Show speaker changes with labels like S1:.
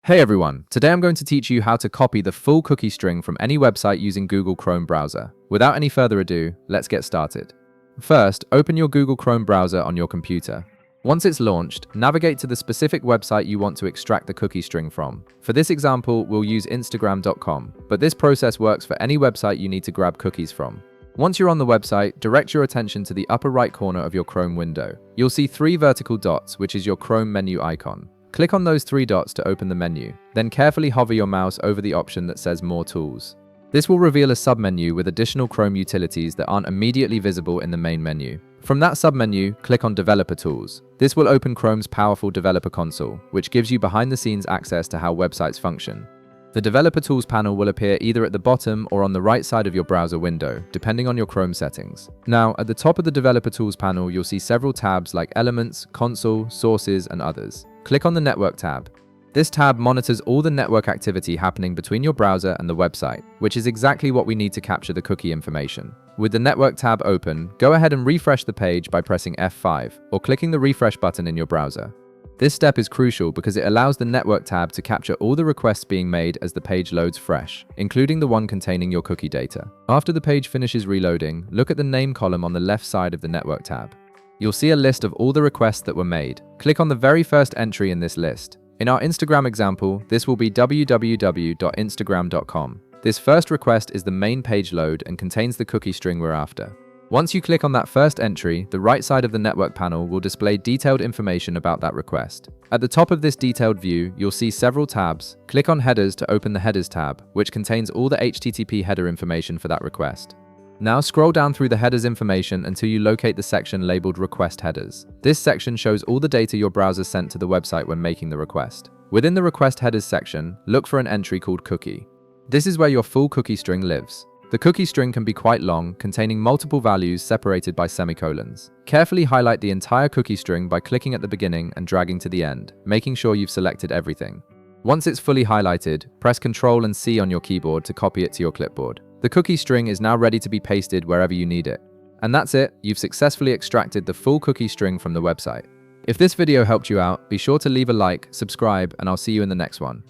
S1: Hey everyone, today I'm going to teach you how to copy the full cookie string from any website using Google Chrome browser. Without any further ado, let's get started. First, open your Google Chrome browser on your computer. Once it's launched, navigate to the specific website you want to extract the cookie string from. For this example, we'll use Instagram.com, but this process works for any website you need to grab cookies from. Once you're on the website, direct your attention to the upper right corner of your Chrome window. You'll see three vertical dots, which is your Chrome menu icon. Click on those three dots to open the menu. Then carefully hover your mouse over the option that says More Tools. This will reveal a submenu with additional Chrome utilities that aren't immediately visible in the main menu. From that submenu, click on Developer Tools. This will open Chrome's powerful developer console, which gives you behind-the-scenes access to how websites function. The Developer Tools panel will appear either at the bottom or on the right side of your browser window, depending on your Chrome settings. Now, at the top of the Developer Tools panel, you'll see several tabs like Elements, Console, Sources, and others. Click on the Network tab. This tab monitors all the network activity happening between your browser and the website, which is exactly what we need to capture the cookie information. With the Network tab open, go ahead and refresh the page by pressing F5 or clicking the refresh button in your browser. This step is crucial because it allows the Network tab to capture all the requests being made as the page loads fresh, including the one containing your cookie data. After the page finishes reloading, look at the name column on the left side of the Network tab. You'll see a list of all the requests that were made. Click on the very first entry in this list. In our Instagram example, this will be www.instagram.com. This first request is the main page load and contains the cookie string we're after. Once you click on that first entry, the right side of the network panel will display detailed information about that request. At the top of this detailed view, you'll see several tabs. Click on Headers to open the Headers tab, which contains all the HTTP header information for that request. Now scroll down through the headers information until you locate the section labeled Request Headers. This section shows all the data your browser sent to the website when making the request. Within the Request Headers section, look for an entry called Cookie. This is where your full cookie string lives. The cookie string can be quite long, containing multiple values separated by semicolons. Carefully highlight the entire cookie string by clicking at the beginning and dragging to the end, making sure you've selected everything. Once it's fully highlighted, press Ctrl and C on your keyboard to copy it to your clipboard. The cookie string is now ready to be pasted wherever you need it. And that's it, you've successfully extracted the full cookie string from the website. If this video helped you out, be sure to leave a like, subscribe, and I'll see you in the next one.